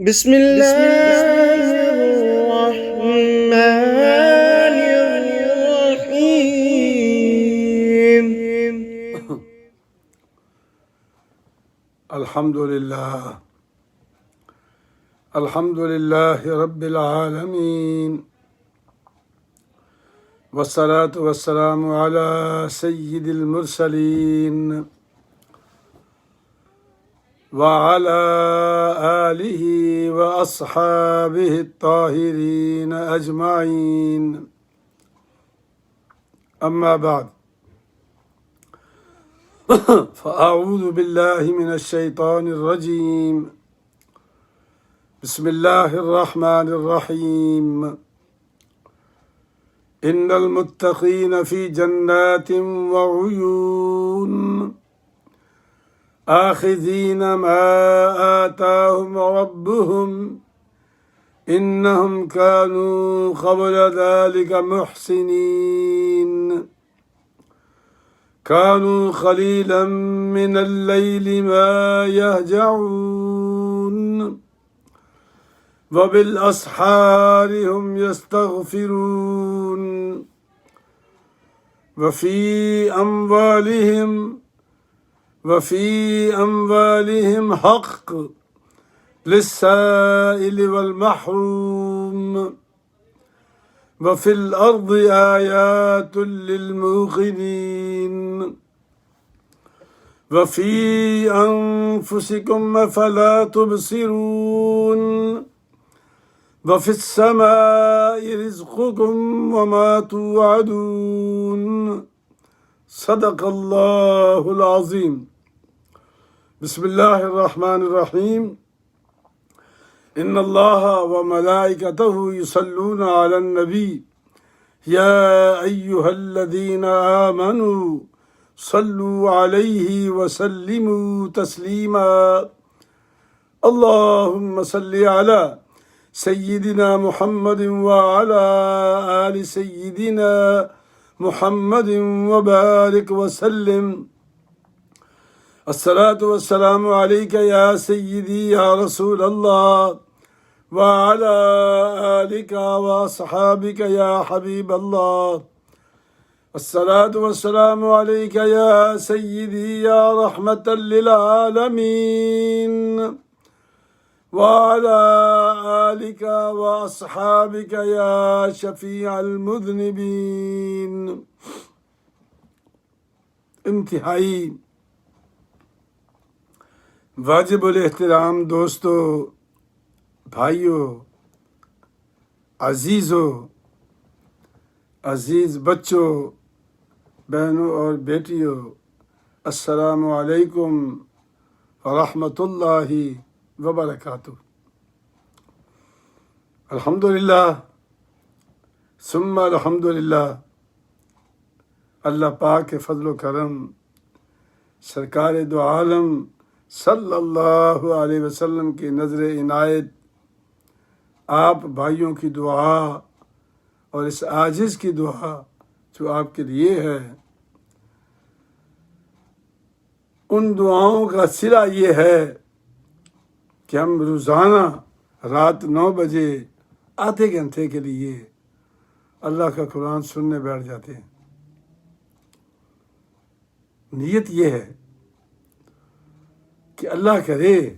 بسم الله الرحمن الرحيم. الحمد لله رب العالمين، والصلاة والسلام على سيد المرسلين وعلى آله وأصحابه الطاهرين أجمعين، أما بعد، فأعوذ بالله من الشيطان الرجيم. بسم الله الرحمن الرحيم. إن المتقين في جنات وعيون آخذين ما آتاهم ربهم إنهم كانوا قبل ذلك محسنين، كانوا قليلا من الليل ما يهجعون وبالأسحار هم يستغفرون، وفي أموالهم حق للسائل والمحروم، وفي الأرض آيات للموقنين، وفي أنفسكم أفلا تبصرون، وفي السماء رزقكم وما توعدون. صدق الله العظيم. بسم الله الرحمن الرحيم. إن الله وملائكته يصلون على النبي يا أيها الذين آمنوا صلوا عليه وسلموا تسليما. اللهم صل على سيدنا محمد وعلى آل سيدنا محمد وبارك وسلم. الصلاة والسلام عليك يا سيدي يا رسول الله، وعلى آلك وأصحابك يا حبيب الله. الصلاة والسلام عليك يا سيدي يا رحمة للعالمين، وعلى آلك وأصحابك يا شفيع المذنبين. انتہائی واجب الاحترام دوستو، بھائیوں، عزیز بچوں، بہنوں اور بیٹیوں، السلام علیکم ورحمۃ اللہ وبرکاتہ۔ الحمدللہ ثم الحمدللہ، اللہ پاک کے فضل و کرم، سرکار دو عالم صلی اللہ علیہ وسلم کی نظر عنایت، آپ بھائیوں کی دعا اور اس عاجز کی دعا جو آپ کے لیے ہے، ان دعاؤں کا صلہ یہ ہے کہ ہم روزانہ رات 9 بجے آدھے گھنٹے کے لیے اللہ کا قرآن سننے بیٹھ جاتے ہیں۔ نیت یہ ہے کہ اللہ کرے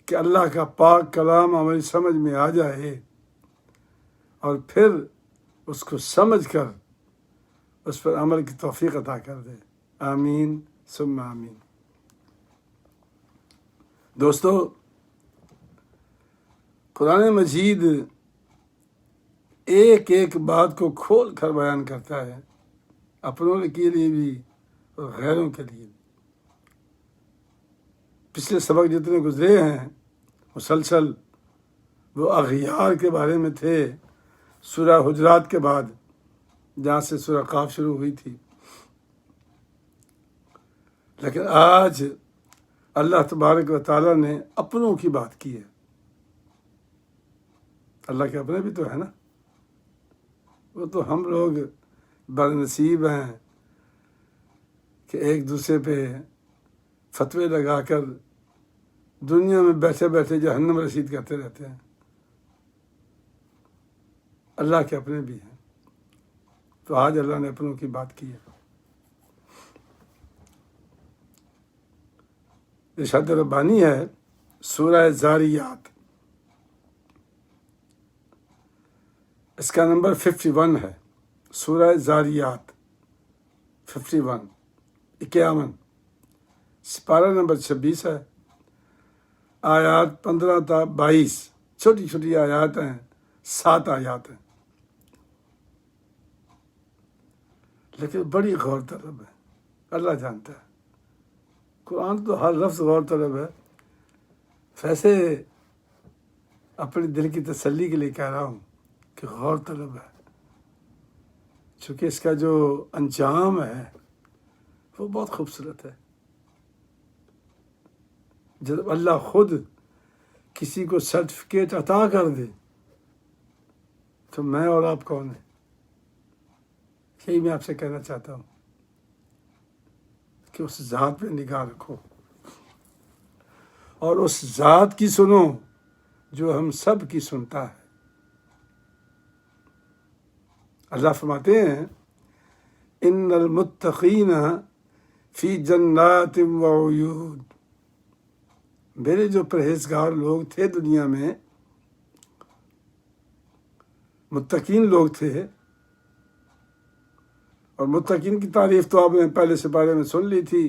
کہ اللہ کا پاک کلام ہماری سمجھ میں آ جائے اور پھر اس کو سمجھ کر اس پر عمل کی توفیق عطا کر دے۔ آمین ثم آمین۔ دوستو، قرآن مجید ایک ایک بات کو کھول کر بیان کرتا ہے، اپنوں کے لیے بھی اور غیروں کے لیے بھی۔ پچھلے سبق جتنے گزرے ہیں مسلسل وہ اغیار کے بارے میں تھے، سورہ حجرات کے بعد جہاں سے سورہ قاف شروع ہوئی تھی، لیکن آج اللہ تبارک و تعالیٰ نے اپنوں کی بات کی ہے۔ اللہ کے اپنے بھی تو ہے نا، وہ تو ہم لوگ بدنصیب ہیں کہ ایک دوسرے پہ فتوے لگا کر دنیا میں بیٹھے بیٹھے جہنم رسید کرتے رہتے ہیں. اللہ کے اپنے بھی ہیں. تو آج اللہ نے اپنوں کی بات کی ہے. ارشاد ربانی ہے سورہ زاریات، اس کا نمبر 51 ہے. سورہ زاریات 51، 51، سپارہ نمبر 26 ہے. آیات 15 تا 22، چھوٹی چھوٹی آیات ہیں، 7 آیات ہیں، لیکن بڑی غور طلب ہے. اللہ جانتا ہے، قرآن تو ہر لفظ غور طلب ہے. ویسے اپنے دل کی تسلی کے لیے کہہ رہا ہوں کہ غور طلب ہے، چونکہ اس کا جو انجام ہے وہ بہت خوبصورت ہے. جب اللہ خود کسی کو سرٹیفکیٹ عطا کر دے تو میں اور آپ کون ہیں؟ یہی میں آپ سے کہنا چاہتا ہوں کہ اس ذات پہ نگاہ رکھو اور اس ذات کی سنو جو ہم سب کی سنتا ہے. اللہ فرماتے ہیں ان المتقین فی جنات وعیون. میرے جو پرہیزگار لوگ تھے دنیا میں، متقین لوگ تھے، اور متقین کی تعریف تو آپ نے پہلے سے بارے میں سن لی تھی.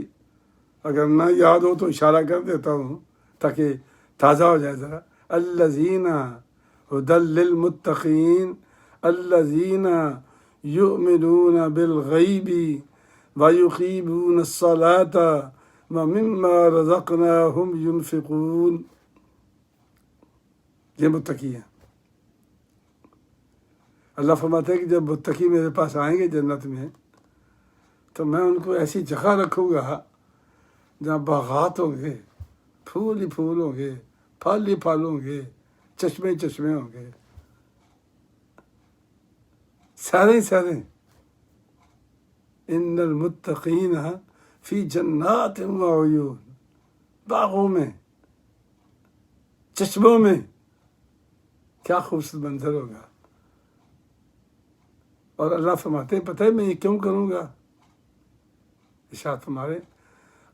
اگر نہ یاد ہو تو اشارہ کر دیتا ہوں تاکہ تازہ ہو جائے ذرا. الذین ھدی للمتقین الذین یؤمنون بالغیب ویقیمون الصلاۃ ومما رزقناہم ینفقون. یہ متقی ہیں. اللہ فرماتا ہے کہ جب متقی میرے پاس آئیں گے جنت میں تو میں ان کو ایسی جگہ رکھوں گا جہاں باغات ہوں گے، پھول ہی پھول ہوں گے، پھل ہی پھل ہوں گے، چشمے ہی چشمے ہوں گے، سارے سارے. ان المتقین فی جنات وعیون، باغوں میں، چشموں میں. کیا خوبصورت منظر ہوگا. اور اللہ فرماتے ہیں پتہ ہے میں یہ کیوں کروں گا؟ ارشاد فرمائے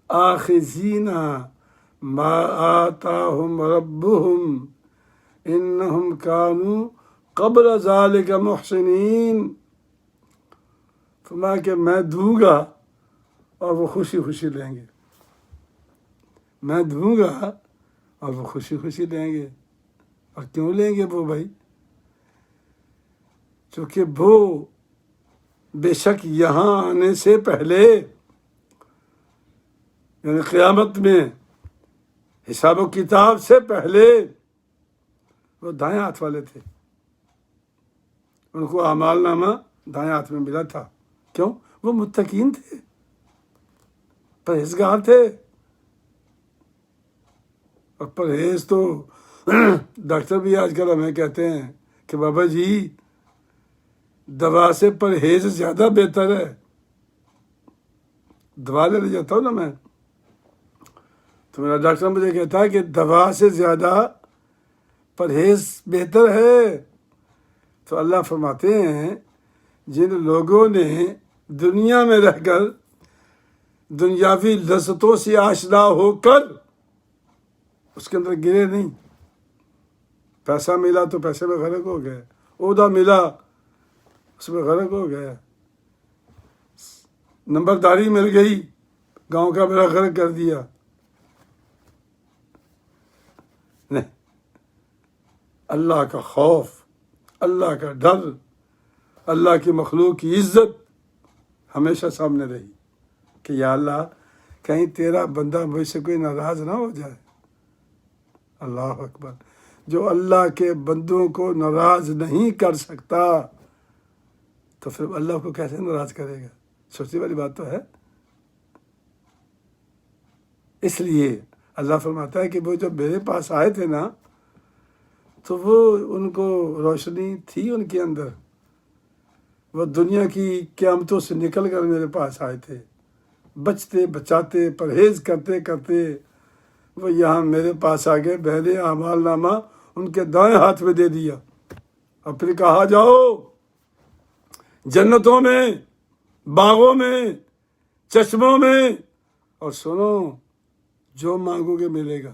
آخذین ما آتاہم ربہم انہم کانوا قبل ذالک محسنین. فرمایا کہ میں دوں گا اور وہ خوشی خوشی لیں گے. میں دوں گا اور وہ خوشی خوشی لیں گے. اور کیوں لیں گے وہ بھائی؟ چونکہ وہ بے شک یہاں آنے سے پہلے، یعنی قیامت میں حساب و کتاب سے پہلے، وہ دائیں ہاتھ والے تھے. ان کو اعمال نامہ دائیں ہاتھ میں ملا تھا. کیوں؟ وہ متقین تھے، پرہیزگار تھے. اور پرہیز تو ڈاکٹر بھی آج کل ہمیں کہتے ہیں کہ بابا جی دوا سے پرہیز زیادہ بہتر ہے. دوا لینے جاتا ہوں نا میں تو میرا ڈاکٹر مجھے کہتا ہے کہ دوا سے زیادہ پرہیز بہتر ہے. تو اللہ فرماتے ہیں جن لوگوں نے دنیا میں رہ کر دنیاوی لذتوں سے آشنا ہو کر اس کے اندر گرے نہیں. پیسہ ملا تو پیسے میں غرق ہو گئے، عہدہ ملا اس میں غرق ہو گئے، نمبرداری مل گئی، گاؤں کا میرا غرق کر دیا. نہیں، اللہ کا خوف، اللہ کا ڈر، اللہ کی مخلوق کی عزت ہمیشہ سامنے رہی کہ یا اللہ کہیں تیرا بندہ مجھ سے کوئی ناراض نہ ہو جائے. اللہ اکبر. جو اللہ کے بندوں کو ناراض نہیں کر سکتا تو پھر اللہ کو کیسے ناراض کرے گا؟ سوچنے والی بات تو ہے. اس لیے اللہ فرماتا ہے کہ وہ جب میرے پاس آئے تھے نا تو وہ ان کو روشنی تھی ان کے اندر. وہ دنیا کی قیامتوں سے نکل کر میرے پاس آئے تھے، بچتے بچاتے پرہیز کرتے کرتے وہ یہاں میرے پاس آ گئے، پہلے اعمال نامہ ان کے دائیں ہاتھ میں دے دیا، اور پھر کہا جاؤ جنتوں میں، باغوں میں، چشموں میں، اور سنو جو مانگو گے ملے گا۔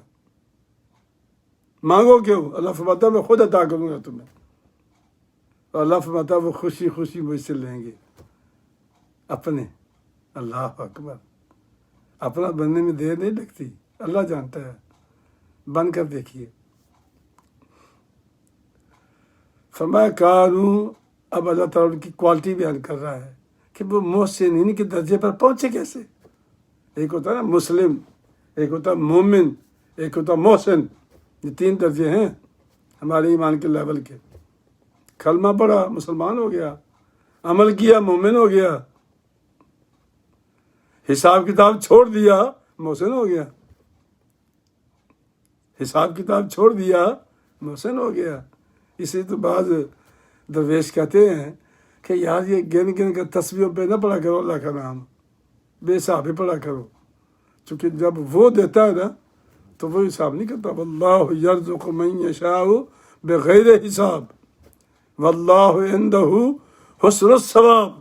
مانگو کیوں؟ اللہ فرماتا ہے میں خود عطا کروں گا تمہیں، اور اللہ فرماتا ہے وہ خوشی خوشی مجھ سے لیں گے اپنے۔ اللہ اکبر! اپنا بننے میں دیر نہیں لگتی، اللہ جانتا ہے، بن کر دیکھیے۔ فرمایا کانوں، اب اللہ تعالیٰ ان کی کوالٹی بیان کر رہا ہے کہ وہ محسنین کے درجے پر پہنچے کیسے۔ ایک ہوتا ہے نا مسلم، ایک ہوتا ہے مومن، ایک ہوتا ہے محسن، یہ تین درجے ہیں ہمارے ایمان کے لیول کے۔ کلمہ پڑھا مسلمان ہو گیا، عمل کیا مومن ہو گیا، حساب کتاب چھوڑ دیا محسن ہو گیا، حساب کتاب چھوڑ دیا محسن ہو گیا۔ اسی تو بعض درویش کہتے ہیں کہ یار یہ گن گن کر تسبیحوں پہ نہ پڑھا کرو اللہ کا نام، بے حساب ہی پڑھا کرو، چونکہ جب وہ دیتا ہے نا تو وہ حساب نہیں کرتا۔ واللہ یرزق من یشاء بغیر حساب واللہ عندہ حسن الثواب۔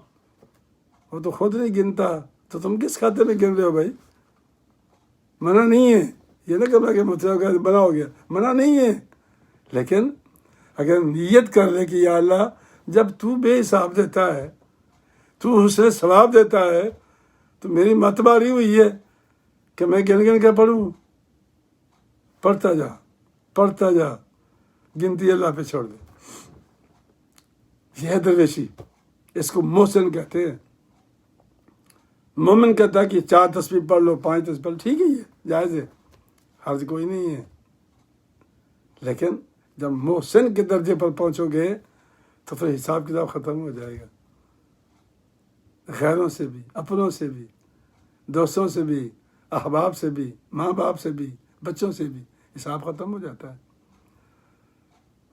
وہ تو خود نہیں گنتا تو تم کس کھاتے میں گن رہے ہو بھائی؟ منع نہیں ہے یہ نہ کرنا کہ مطلب بنا ہو گیا، منع نہیں ہے، لیکن اگر نیت کر لے کہ یا اللہ جب تو بے حساب دیتا ہے، تو حسن ثواب دیتا ہے، تو میری متباری ہوئی ہے کہ میں گن گن کے پڑھوں، پڑھتا جا پڑھتا جا، گنتی اللہ پہ چھوڑ دے۔ یہ ہے درویشی، اس کو محسن کہتے ہیں۔ مومن کہتا ہے کہ 4 تسبیح پڑھ لو، 5 تسبیح پڑھ لو، ٹھیک ہے، یہ جائز ہے، حرج کوئی نہیں ہے، لیکن جب محسن کے درجے پر پہنچو گے تو پھر حساب کتاب ختم ہو جائے گا، غیروں سے بھی، اپنوں سے بھی، دوستوں سے بھی، احباب سے بھی، ماں باپ سے بھی، بچوں سے بھی حساب ختم ہو جاتا ہے۔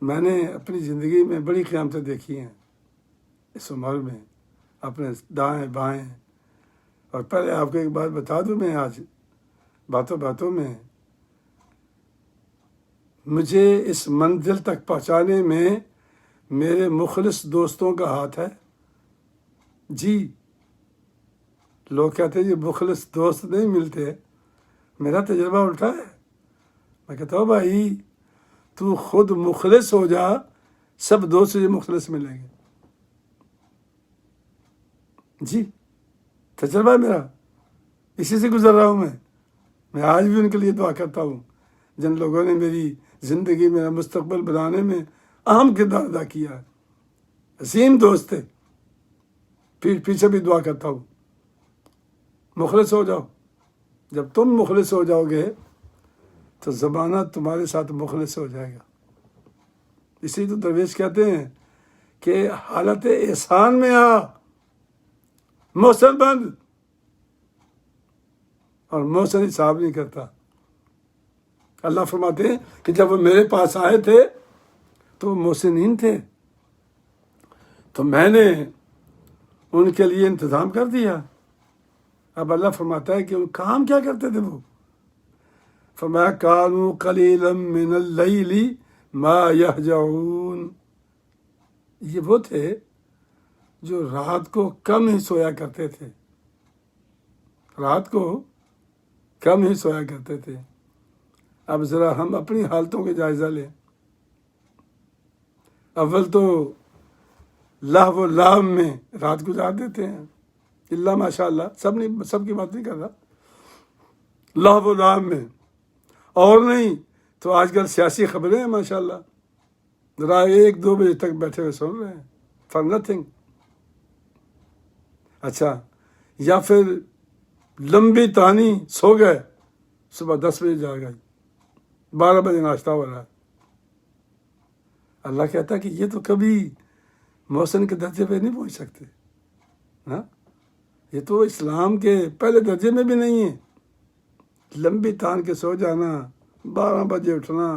میں نے اپنی زندگی میں بڑی قیامتیں دیکھی ہیں اس عمر میں، اپنے دائیں بائیں۔ اور پہلے آپ کو ایک بات بتا دوں، میں آج باتوں باتوں میں مجھے اس منزل تک پہنچانے میں میرے مخلص دوستوں کا ہاتھ ہے۔ جی، لوگ کہتے ہیں یہ مخلص دوست نہیں ملتے، میرا تجربہ الٹا ہے۔ میں کہتا ہوں بھائی تو خود مخلص ہو جا، سب دوست تجھے مخلص ملیں گے۔ جی، تجربہ ہے میرا، اسی سے گزر رہا ہوں میں آج بھی ان کے لیے دعا کرتا ہوں جن لوگوں نے میری زندگی، میرا مستقبل بنانے میں اہم کردار ادا کیا ہے، عظیم دوست تھے۔ پیچھے بھی دعا کرتا ہوں مخلص ہو جاؤ۔ جب تم مخلص ہو جاؤ گے تو زمانہ تمہارے ساتھ مخلص ہو جائے گا۔ اسی تو درویش کہتے ہیں کہ حالت احسان میں آ، محسن بند، اور محسن حساب نہیں کرتا۔ اللہ فرماتے ہیں کہ جب وہ میرے پاس آئے تھے تو وہ محسنین تھے، تو میں نے ان کے لیے انتظام کر دیا۔ اب اللہ فرماتا ہے کہ وہ کام کیا کرتے تھے، وہ فرمایا کانوا قلیلا من اللیل ما یہجعون، یہ وہ تھے جو رات کو کم ہی سویا کرتے تھے، رات کو کم ہی سویا کرتے تھے۔ اب ذرا ہم اپنی حالتوں کا جائزہ لیں۔ اول تو لہو و لعب میں رات گزار دیتے ہیں، اللہ ماشاء اللہ، سب کی بات نہیں کر رہا، لہو و لعب میں، اور نہیں تو آج کل سیاسی خبریں ہیں ماشاء اللہ، رات 1-2 بجے تک بیٹھے ہوئے سن رہے ہیں فار نتھنگ۔ اچھا، یا پھر لمبی تانی سو گئے، صبح 10 بجے جا گئی، 12 بجے ناشتہ ہو رہا ہے۔ اللہ کہتا ہے کہ یہ تو کبھی محسن کے درجے پہ نہیں پہنچ سکتے، ہاں، یہ تو اسلام کے پہلے درجے میں بھی نہیں ہے۔ لمبی تان کے سو جانا، 12 بجے اٹھنا،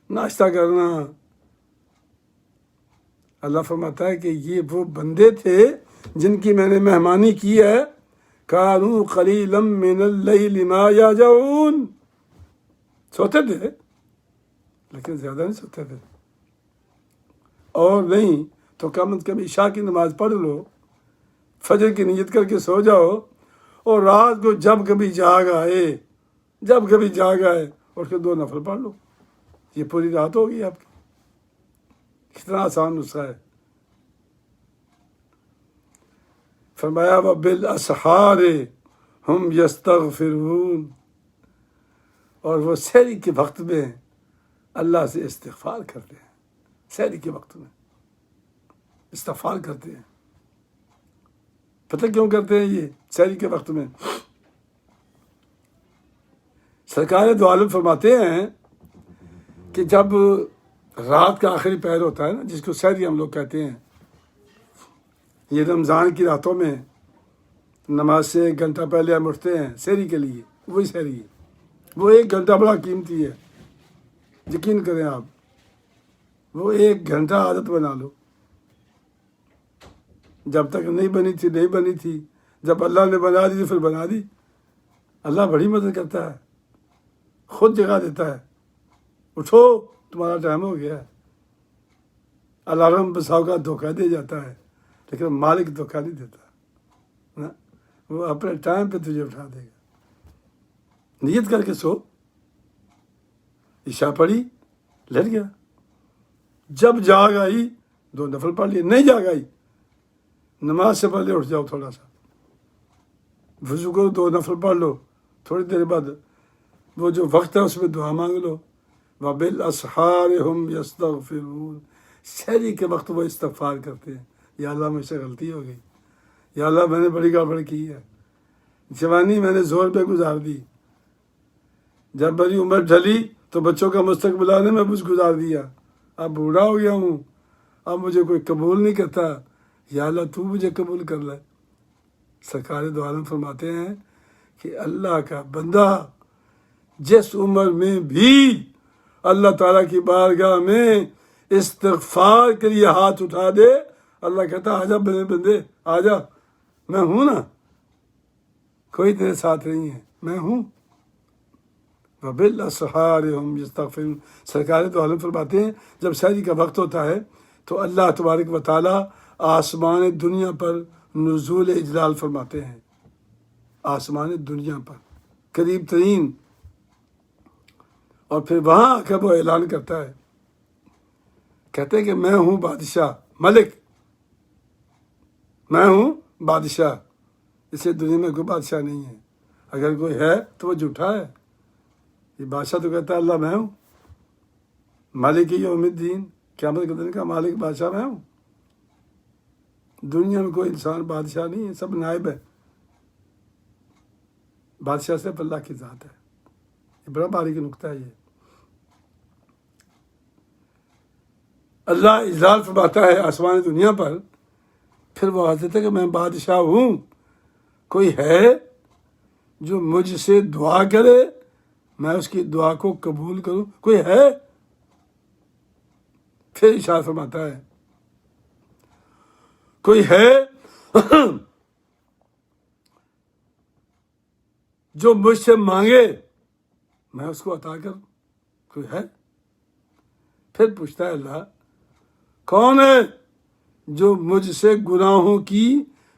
ناشتہ کرنا۔ اللہ فرماتا ہے کہ یہ وہ بندے تھے جن کی میں نے مہمانی کی ہے، کانوا قلیلا من اللیل ما یہجعون، سوتے تھے لیکن زیادہ نہیں سوتے تھے، اور نہیں تو کم از کم عشاء کی نماز پڑھ لو، فجر کی نیت کر کے سو جاؤ، اور رات کو جب کبھی جاگ آئے اٹھ کے 2 نفل پڑھ لو، یہ پوری رات ہوگی آپ کی۔ کتنا آسان نسخہ ہے۔ فرمایا وَبِالْأَسْحَارِ هُمْ يَسْتَغْفِرُونَ، اور وہ سحری کے وقت میں اللہ سے استغفار کرتے ہیں، سحری کے وقت میں استغفار کرتے ہیں۔ پتہ کیوں کرتے ہیں یہ سحری کے وقت میں؟ سرکار دو عالم فرماتے ہیں کہ جب رات کا آخری پہر ہوتا ہے نا، جس کو سحری ہم لوگ کہتے ہیں، یہ رمضان کی راتوں میں نماز سے 1 گھنٹہ پہلے ہم اٹھتے ہیں سحری کے لیے، وہی سحری ہے۔ وہ 1 گھنٹہ بڑا قیمتی ہے، یقین کریں آپ، وہ 1 گھنٹہ عادت بنا لو۔ جب تک نہیں بنی تھی، جب اللہ نے بنا دی تو پھر بنا دی۔ اللہ بڑی مدد کرتا ہے، خود جگہ دیتا ہے، اٹھو تمہارا ٹائم ہو گیا ہے۔ الارم بساؤ کا دھوکہ دے جاتا ہے، لیکن مالک دھوکہ نہیں دیتا نا، وہ اپنے ٹائم پہ تجھے اٹھا دے گا۔ نیت کر کے سو، عشاء پڑھی، لیٹ گیا، جب جاگ آئی 2 نفل پڑھ لیے، نہیں جاگ آئی نماز سے پہلے اٹھ جاؤ، تھوڑا سا وضو کرو، 2 نفل پڑھ لو، تھوڑی دیر بعد وہ جو وقت ہے اس میں دعا مانگ لو۔ وَبِالْأَسْحَارِ هُمْ يَسْتَغْفِرُونَ، سحری کے وقت وہ استغفار کرتے ہیں، یا اللہ مجھ سے غلطی ہو گئی، یا اللہ میں نے بڑی گڑبڑ کی ہے، جوانی میں نے زور پہ گزار دی، جب میری عمر ڈھلی تو بچوں کا مستقبل آنے میں کچھ گزار دیا، اب بوڑھا ہو گیا ہوں، اب مجھے کوئی قبول نہیں کرتا، یا اللہ تو مجھے قبول کر لے۔ سرکار دو عالم فرماتے ہیں کہ اللہ کا بندہ جس عمر میں بھی اللہ تعالیٰ کی بارگاہ میں استغفار کے لیے ہاتھ اٹھا دے، اللہ کہتا آجا میرے بندے، آجا، میں ہوں نا، کوئی تیرے ساتھ نہیں ہے، میں ہوں۔ وَبِالْأَسْحَارِ هُمْ يَسْتَغْفِرُونَ، سرکار دو عالم فرماتے ہیں جب سحری کا وقت ہوتا ہے تو اللہ تبارک و تعالیٰ آسمان دنیا پر نزول اجلال فرماتے ہیں، آسمان دنیا پر قریب ترین، اور پھر وہاں آ کر وہ اعلان کرتا ہے، کہتے ہیں کہ میں ہوں بادشاہ، ملک، میں ہوں بادشاہ، اسے دنیا میں کوئی بادشاہ نہیں ہے، اگر کوئی ہے تو وہ جھوٹا ہے۔ یہ بادشاہ تو کہتا ہے اللہ میں ہوں، مالک یوم الدین، قیامت کے دن کا مالک بادشاہ میں ہوں۔ دنیا میں کوئی انسان بادشاہ نہیں ہے، سب نائب ہے، بادشاہ صرف اللہ کی ذات ہے۔ یہ بڑا باریک نکتہ ہے۔ یہ اللہ اجلال فرماتا ہے آسمان دنیا پر، پھر وہ حضرت ہے کہ میں بادشاہ ہوں، کوئی ہے جو مجھ سے دعا کرے میں اس کی دعا کو قبول کروں، کوئی ہے؟ پھر ارشاد فرماتا ہے کوئی ہے جو مجھ سے مانگے میں اس کو عطا کروں، کوئی ہے؟ پھر پوچھتا ہے اللہ کون ہے جو مجھ سے گناہوں کی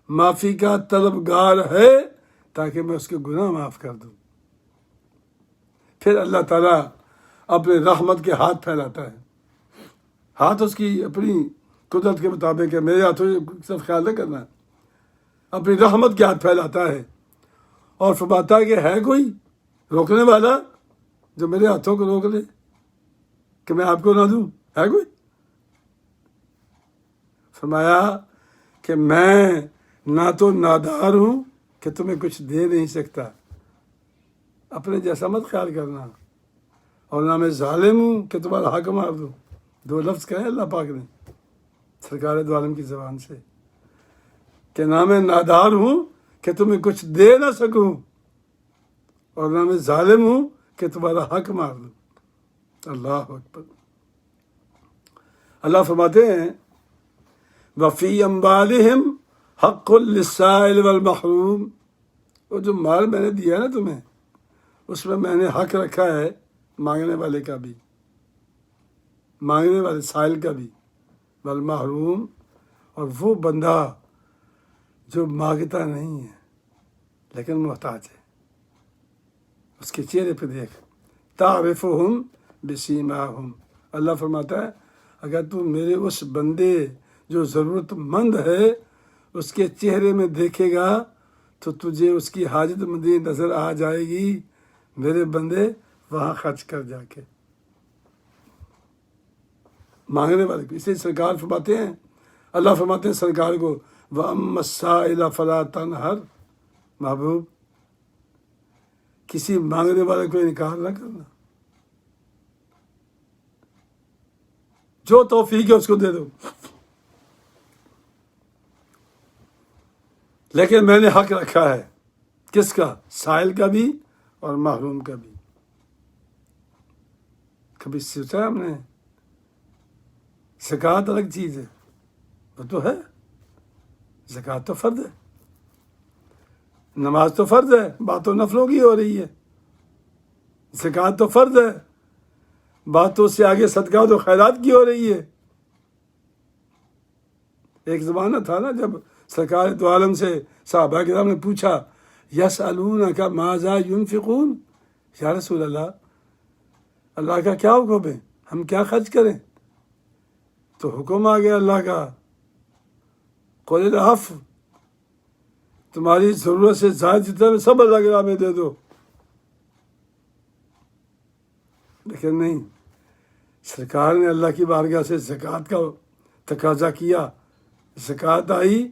معافی کا طلبگار ہے تاکہ میں اس کے گناہ معاف کر دوں۔ پھر اللہ تعالیٰ اپنے رحمت کے ہاتھ پھیلاتا ہے، ہاتھ اس کی اپنی قدرت کے مطابق ہے، میرے ہاتھوں سے صرف خیال نہ کرنا، اپنی رحمت کے ہاتھ پھیلاتا ہے اور فرماتا ہے کہ ہے کوئی روکنے والا جو میرے ہاتھوں کو روک لے کہ میں آپ کو نہ دوں، ہے کوئی؟ فرمایا کہ میں نہ تو نادار ہوں کہ تمہیں کچھ دے نہیں سکتا، اپنے جیسا مت خیال کرنا، اور نہ میں ظالم ہوں کہ تمہارا حق مار دوں۔ 2 لفظ کہے اللہ پاک نے سرکار دو عالم کی زبان سے کہ نہ میں نادار ہوں کہ تمہیں کچھ دے نہ سکوں، اور نہ میں ظالم ہوں کہ تمہارا حق مار دوں۔ اللہ اکبر۔ اللہ فرماتے ہیں وَفِي أَمْوَالِهِمْ حَقٌّ لِلسَّائِلِ وَالْمَحْرُومِ، وہ جو مال میں نے دیا نا تمہیں، اس میں نے حق رکھا ہے مانگنے والے کا بھی، مانگنے والے سائل کا بھی، والمحروم، اور وہ بندہ جو مانگتا نہیں ہے لیکن محتاج ہے، اس کے چہرے پہ دیکھ، تعرفہم بسیماہم، اللہ فرماتا ہے اگر تو میرے اس بندے جو ضرورت مند ہے اس کے چہرے میں دیکھے گا تو تجھے اس کی حاجت مندی نظر آ جائے گی، میرے بندے وہاں خرچ کر جا کے، مانگنے والے کو۔ اس لیے سرکار فرماتے ہیں، اللہ فرماتے ہیں سرکار کو، وَأَمَّا السَّائِلَ فَلَا تَنْهَرْ، محبوب کسی مانگنے والے کو انکار نہ کرنا، جو توفیق ہے اس کو دے دو، لیکن میں نے حق رکھا ہے کس کا؟ سائل کا بھی اور محروم کا بھی۔ کبھی سوچا ہے ہم نے؟ زکوٰۃ الگ چیز ہے، وہ تو ہے، زکوٰۃ تو فرض ہے، نماز تو فرض ہے، بات تو نفلوں کی ہو رہی ہے، زکوٰۃ تو فرض ہے، بات تو اس سے آگے صدقات و خیرات کی ہو رہی ہے۔ ایک زمانہ تھا نا جب سرکار دو عالم سے صحابہ کرام نے پوچھا، یسألونک ماذا ينفقون، یا رسول اللہ، اللہ کا کیا حکم ہے، ہم کیا خرچ کریں؟ تو حکم آ گیا اللہ کا، قل العفو، تمہاری ضرورت سے زائد جتنا میں سب اللہ کے راہ میں دے دو۔ لیکن نہیں، سرکار نے اللہ کی بارگاہ سے زکوٰۃ کا تقاضا کیا، زکوٰۃ آئی،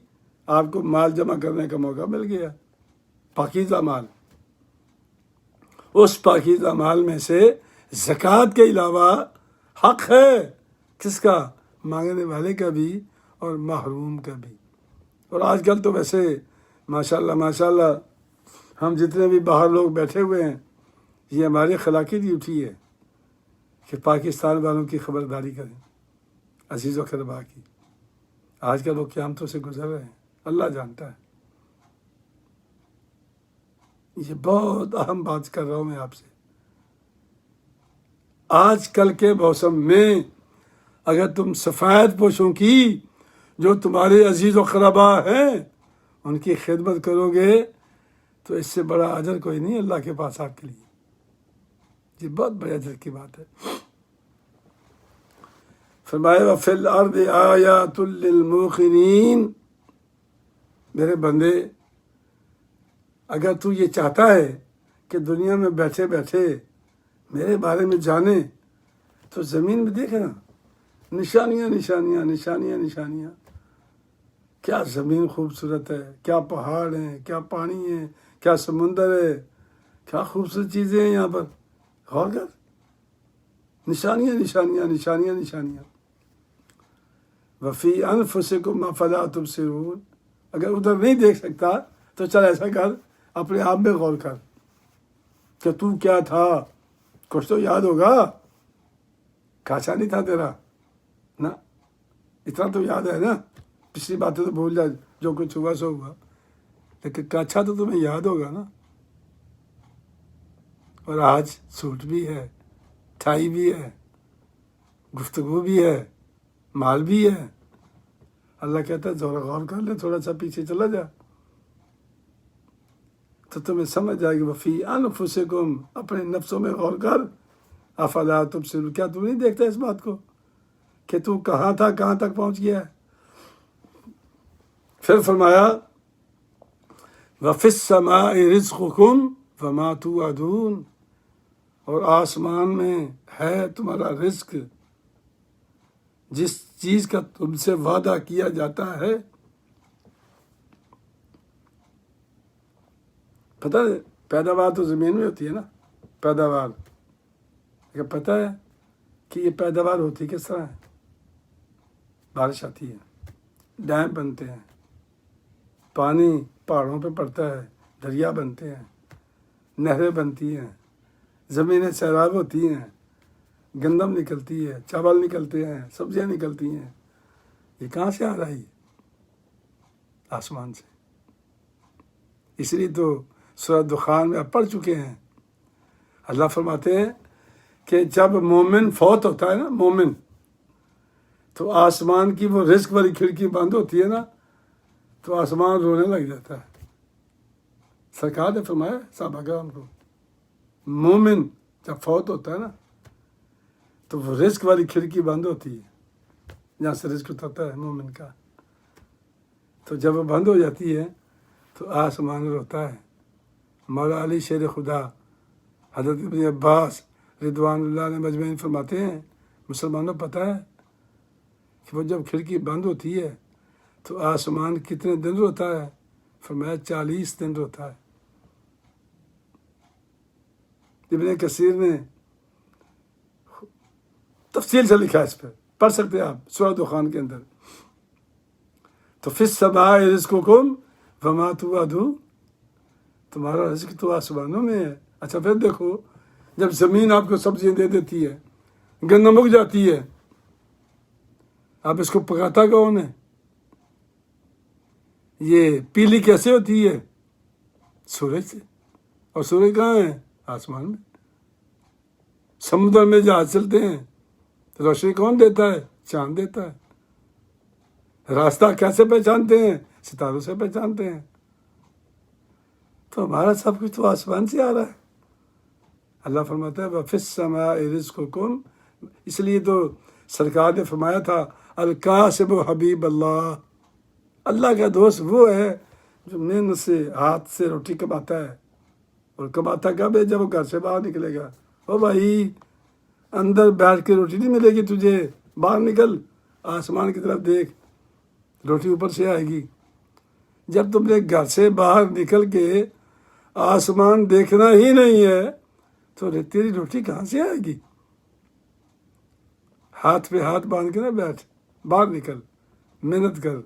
آپ کو مال جمع کرنے کا موقع مل گیا، پاکیزہ مال، اس پاکیزہ مال میں سے زکوٰۃ کے علاوہ حق ہے کس کا؟ مانگنے والے کا بھی اور محروم کا بھی۔ اور آج کل تو ویسے ماشاءاللہ ماشاءاللہ ہم جتنے بھی باہر لوگ بیٹھے ہوئے ہیں، یہ ہماری اخلاقی ڈیوٹی ہے کہ پاکستان والوں کی خبرداری کریں، عزیز و اقربا کی۔ آج کل وہ قیامتوں سے گزر رہے ہیں، اللہ جانتا ہے۔ یہ بہت اہم بات کر رہا ہوں میں آپ سے، آج کل کے موسم میں اگر تم سفید پوشوں کی جو تمہارے عزیز و اقربا ہیں ان کی خدمت کرو گے تو اس سے بڑا اجر کوئی نہیں اللہ کے پاس آپ کے لیے، یہ بہت بڑے اجر کی بات ہے۔ فرمایا وَفِي الْأَرْضِ آیَاتٌ لِّلْمُوقِنِينَ، میرے بندے اگر تو یہ چاہتا ہے کہ دنیا میں بیٹھے بیٹھے میرے بارے میں جانے تو زمین میں دیکھے نا، نشانیاں نشانیاں نشانیاں نشانیاں، کیا زمین خوبصورت ہے، کیا پہاڑ ہیں، کیا پانی ہے، کیا سمندر ہے، کیا خوبصورت چیزیں ہیں یہاں پر، غور کر، نشانیاں نشانیاں نشانیاں نشانیاں۔ وفی انفسکم افلا تبصرون، اگر ادھر نہیں دیکھ سکتا تو چل ایسا کر، اپنے آپ میں غور کر کہ تو کیا تھا، کچھ تو یاد ہوگا، کاچا نہیں تھا تیرا نا، اتنا تو یاد ہے نا، پچھلی باتیں تو بھول جا، جو کچھ ہوا سو ہوا، لیکن کاچا تو تمہیں یاد ہوگا نا۔ اور آج سوٹ بھی ہے، ٹائی بھی ہے، گفتگو بھی ہے، مال بھی ہے، اللہ کہتا ہے ذرا غور کر لے، تھوڑا سا پیچھے چلا جا تو تمہیں سمجھ جائے گی۔ وفی انفسکم، اپنے نفسوں میں غور کر، افلا تبصرون، کیا تم نہیں دیکھتا اس بات کو کہ تو کہاں تھا کہاں تک پہنچ گیا ہے؟ پھر فرمایا وفی السماء رزقکم وما توعدون، اور آسمان میں ہے تمہارا رزق، جس چیز کا تم سے وعدہ کیا جاتا ہے۔ پتہ ہے پیداوار تو زمین میں ہوتی ہے نا، پیداوار، لیکن پتہ ہے کہ یہ پیداوار ہوتی کس طرح ہے؟ بارش آتی ہے، ڈیم بنتے ہیں، پانی پہاڑوں پہ پڑتا ہے، دریا بنتے ہیں، نہریں بنتی ہیں، زمینیں سیراب ہوتی ہیں، گندم نکلتی ہے، چاول نکلتے ہیں، سبزیاں نکلتی ہیں، یہ کہاں سے آ رہی ہے؟ آسمان سے۔ اس لیے تو سورہ دخان میں آپ پڑھ چکے ہیں، اللہ فرماتے ہیں کہ جب مومن فوت ہوتا ہے نا مومن، تو آسمان کی وہ رزق والی کھڑکی بند ہوتی ہے نا، تو آسمان رونے لگ جاتا ہے۔ سرکار نے فرمایا صحابہ کرام کو، مومن جب فوت ہوتا ہے نا تو وہ رزق والی کھڑکی بند ہوتی ہے، جہاں سے رزق اترتا ہے مومن کا، تو جب وہ بند ہو جاتی ہے تو آسمان روتا ہے۔ مولا علی شیر خدا حضرت ابن عباس رضوان اللہ علیہ مجمعین فرماتے ہیں، مسلمانوں پتہ ہے کہ وہ جب کھڑکی بند ہوتی ہے تو آسمان کتنے دن روتا ہے؟ فرمایا 40 دن روتا ہے۔ ابن کثیر نے تفصیل سے لکھا ہے، اس پہ پڑھ سکتے ہیں آپ سورہ دخان کے اندر۔ تو فی السماء رزقکم وما توعدون، تمہارا رزق تو آسمانوں میں ہے۔ اچھا پھر دیکھو، جب زمین آپ کو سبزیاں دے دیتی ہے، گندم اگ جاتی ہے، آپ اس کو پکاتا کون ہے؟ یہ پیلی کیسے ہوتی ہے؟ سورج سے، اور سورج کہاں ہے؟ آسمان میں۔ سمندر میں جہاز چلتے ہیں تو روشنی کون دیتا ہے؟ چاند دیتا ہے۔ راستہ کیسے پہچانتے ہیں؟ ستاروں سے پہچانتے ہیں۔ تو ہمارا سب کچھ تو آسمان سے آ رہا ہے۔ اللہ فرماتا ہے وَفِي السَّمَاءِ رِزْقُكُمْ، اس لیے تو سرکار نے فرمایا تھا القاسب حبیب اللہ، اللہ کا دوست وہ ہے جو محنت سے ہاتھ سے روٹی کماتا ہے، اور کماتا کب ہے؟ جب وہ گھر سے باہر نکلے گا۔ او بھائی، اندر بیٹھ کے روٹی نہیں ملے گی تجھے، باہر نکل، آسمان کی طرف دیکھ، روٹی اوپر سے آئے گی۔ جب تم نے گھر سے باہر نکل کے آسمان دیکھنا ہی نہیں ہے تو تیری روٹی کہاں سے آئے گی؟ ہاتھ پہ ہاتھ باندھ کے نہ بیٹھ، باہر نکل، محنت کر،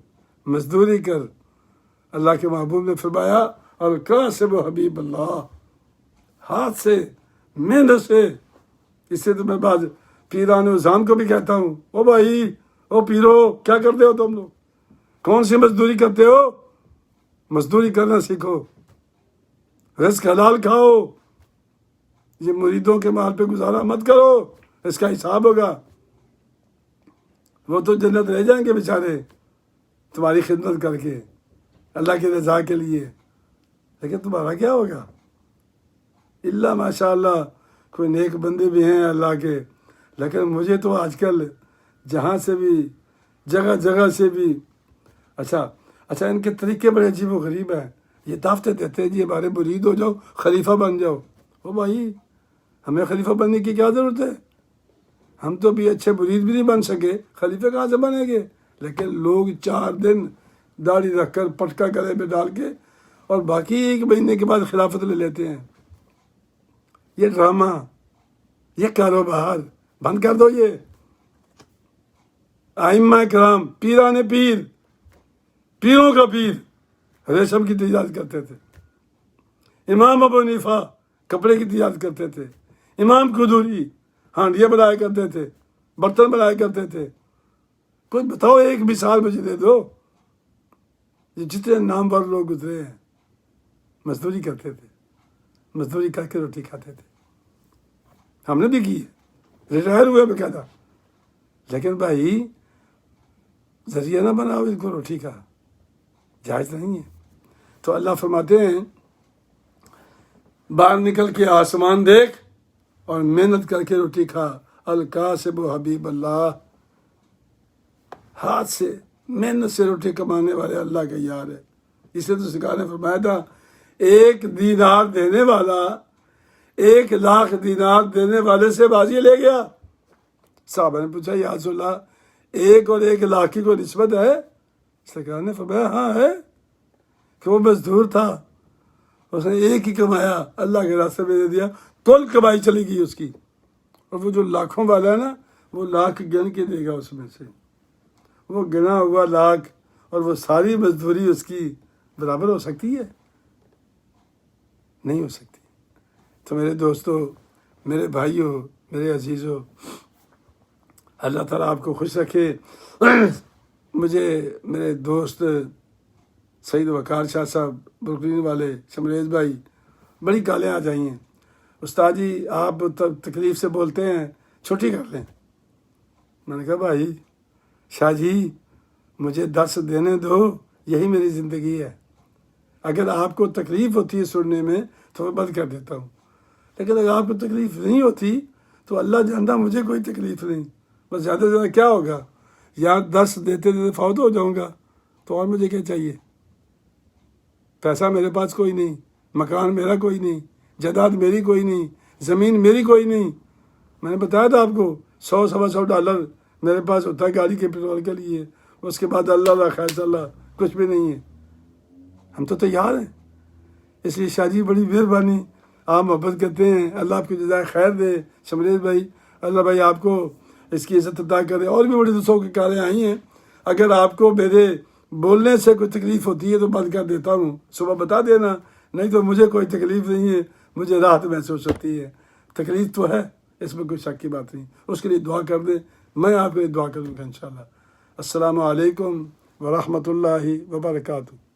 مزدوری کر۔ اللہ کے محبوب نے فرمایا القاسب حبیب اللہ، ہاتھ سے، محنت سے۔ اس سے تو میں بعض پیران عظام کو بھی کہتا ہوں، او بھائی، او پیرو، کیا کرتے ہو تم لوگ؟ کون سی مزدوری کرتے ہو؟ مزدوری کرنا سیکھو، رزق حلال کھاؤ، یہ مریدوں کے مال پہ گزارا مت کرو، اس کا حساب ہوگا۔ وہ تو جنت رہ جائیں گے بیچارے تمہاری خدمت کر کے اللہ کی رضا کے لیے، لیکن تمہارا کیا ہوگا؟ اللہ ماشاء اللہ کوئی نیک بندے بھی ہیں اللہ کے، لیکن مجھے تو آج کل جہاں سے بھی، جگہ جگہ سے بھی، اچھا ان کے طریقے بڑے عجیب و غریب ہیں۔ یہ دعوتیں دیتے ہیں جی ہمارے مرید ہو جاؤ، خلیفہ بن جاؤ۔ او بھائی، ہمیں خلیفہ بننے کی کیا ضرورت ہے؟ ہم تو بھی اچھے مرید بھی نہیں بن سکے، خلیفہ کہاں سے بنیں گے؟ لیکن لوگ 4 دن داڑھی رکھ کر پٹکا گلے میں ڈال کے اور باقی 1 مہینے کے بعد خلافت لے لیتے ہیں۔ یہ ڈرامہ، یہ کاروبار بند کر دو۔ یہ ائمہ کرام، پیران پیر، پیروں کا پیر ریشم کی تجارت کرتے تھے، امام ابو حنیفہ کپڑے کی تجارت کرتے تھے، امام قدوری ہانڈیاں بنایا کرتے تھے، برتن بنایا کرتے تھے۔ کچھ بتاؤ، ایک مثال مجھے دے دو۔ یہ جتنے نامور لوگ گزرے ہیں مزدوری کرتے تھے، مزدوری کر کے روٹی کھاتے تھے۔ ہم نے بھی کی ہے، ریٹائر ہوئے بقاعدہ، لیکن بھائی ذریعہ نہ بناؤ ان کو روٹی کا، جائز نہیں ہے۔ تو اللہ فرماتے ہیں باہر نکل کے آسمان دیکھ اور محنت کر کے روٹی کھا، القاسب حبیب اللہ، ہاتھ سے محنت سے روٹی کمانے والے اللہ کا یار ہے۔ اسے تو سرکار نے فرمایا تھا 1 دینار دینے والا 1 لاکھ دینار دینے والے سے بازی لے گیا۔ صحابہ نے پوچھا یا رسول اللہ، 1 اور 1 لاکھ کی کوئی نسبت ہے؟ سرکار نے فرمایا ہاں ہے، کہ وہ مزدور تھا، اس نے 1 ہی کمایا، اللہ کے راستے میں دے دیا، کل کمائی چلی گئی اس کی۔ اور وہ جو لاکھوں والا ہے نا، وہ لاکھ گن کے دے گا اس میں سے، وہ گنا ہوا لاکھ اور وہ ساری مزدوری اس کی برابر ہو سکتی ہے؟ نہیں ہو سکتی۔ تو میرے دوستو، میرے بھائیوں، میرے عزیزوں، اللہ تعالیٰ آپ کو خوش رکھے۔ مجھے میرے دوست سعید وقار شاہ صاحب بروکلین والے، شمریز بھائی، بڑی کالیں آ جائی ہیں، استاد جی آپ تکلیف سے بولتے ہیں، چھٹی کر لیں۔ میں نے کہا بھائی شاہ جی مجھے درس دینے دو، یہی میری زندگی ہے، اگر آپ کو تکلیف ہوتی ہے سننے میں تو میں بند کر دیتا ہوں، لیکن اگر آپ کو تکلیف نہیں ہوتی تو اللہ جانتا مجھے کوئی تکلیف نہیں، بس زیادہ سے زیادہ کیا ہوگا، یا درس دیتے دیتے فوت ہو جاؤں گا تو اور مجھے کیا چاہیے؟ پیسہ میرے پاس کوئی نہیں، مکان میرا کوئی نہیں، جائیداد میری کوئی نہیں، زمین میری کوئی نہیں۔ میں نے بتایا تھا آپ کو $100-125 میرے پاس ہوتا ہے گاڑی کے پیٹرول کے لیے، اس کے بعد اللہ خیر صلی اللہ کچھ بھی نہیں ہے۔ ہم تو تیار ہیں، اس لیے شاہ جی بڑی مہربانی، آپ محبت کرتے ہیں، اللہ آپ کو جزائے خیر دے۔ شمریز بھائی، اللہ بھائی آپ کو اس کی عزت عطا کرے۔ اور بھی بڑی دوستوں کی کاریں آئی ہیں، اگر آپ کو میرے بولنے سے کوئی تکلیف ہوتی ہے تو بند کر دیتا ہوں، صبح بتا دینا، نہیں تو مجھے کوئی تکلیف نہیں ہے، مجھے راحت محسوس ہوتی ہے۔ تکلیف تو ہے، اس میں کوئی شک کی بات نہیں، اس کے لیے دعا کر دیں، میں آپ کے لیے دعا کروں گا انشاءاللہ۔ السلام علیکم ورحمۃ اللہ وبرکاتہ۔